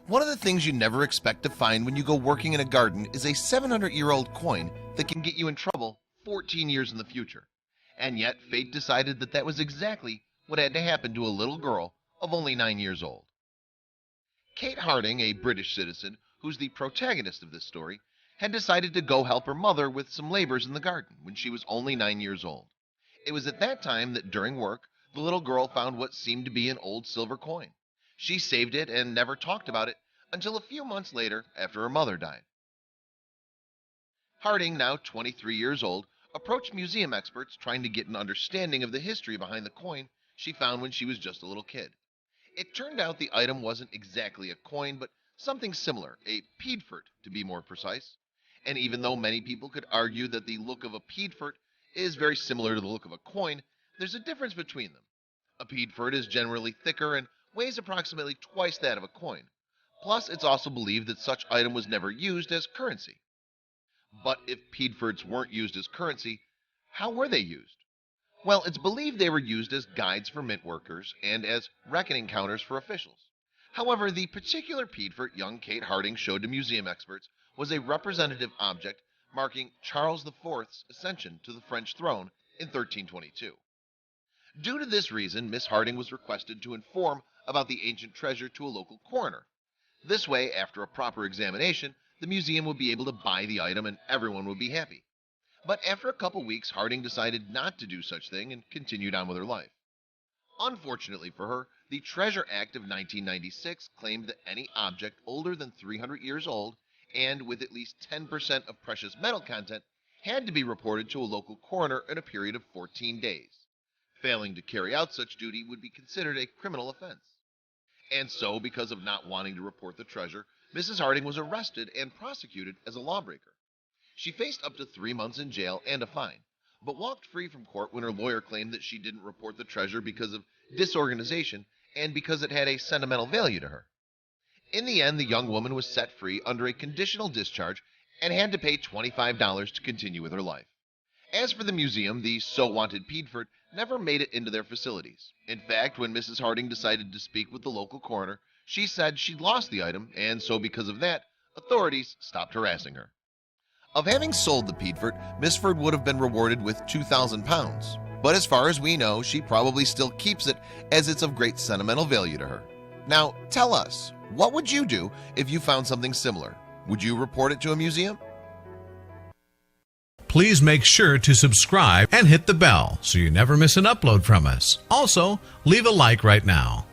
One of the things you never expect to find when you go working in a garden is a 700-year-old coin that can get you in trouble 14 years in the future. And yet, fate decided that that was exactly what had to happen to a little girl of only 9 years old. Kate Harding, a British citizen who's the protagonist of this story, had decided to go help her mother with some labors in the garden when she was only 9 years old. It was at that time that during work, the little girl found what seemed to be an old silver coin. She saved it and never talked about it until a few months later after her mother died. Harding, now 23 years old, approached museum experts trying to get an understanding of the history behind the coin she found when she was just a little kid. It turned out the item wasn't exactly a coin, but something similar, a peedfort to be more precise. And even though many people could argue that the look of a peedfort is very similar to the look of a coin, there's a difference between them. A peedfort is generally thicker and weighs approximately twice that of a coin. Plus, it's also believed that such item was never used as currency. But if peedforts weren't used as currency, how were they used? Well, it's believed they were used as guides for mint workers and as reckoning counters for officials. However, the particular peedfort young Kate Harding showed to museum experts was a representative object marking Charles IV's ascension to the French throne in 1322. Due to this reason, Miss Harding was requested to inform about the ancient treasure to a local coroner. This way, after a proper examination, the museum would be able to buy the item and everyone would be happy. But after a couple weeks, Harding decided not to do such thing and continued on with her life. Unfortunately for her, the Treasure Act of 1996 claimed that any object older than 300 years old and with at least 10% of precious metal content had to be reported to a local coroner in a period of 14 days. Failing to carry out such duty would be considered a criminal offense. And so, because of not wanting to report the treasure, Mrs. Harding was arrested and prosecuted as a lawbreaker. She faced up to 3 months in jail and a fine, but walked free from court when her lawyer claimed that she didn't report the treasure because of disorganization and because it had a sentimental value to her. In the end, the young woman was set free under a conditional discharge and had to pay $25 to continue with her life. As for the museum, the so-wanted peedfort never made it into their facilities. In fact, when Mrs. Harding decided to speak with the local coroner, she said she'd lost the item, and so because of that, authorities stopped harassing her. Of having sold the peedfort, Miss Ford would have been rewarded with £2,000. But as far as we know, she probably still keeps it as it's of great sentimental value to her. Now, tell us, what would you do if you found something similar? Would you report it to a museum? Please make sure to subscribe and hit the bell so you never miss an upload from us. Also, leave a like right now.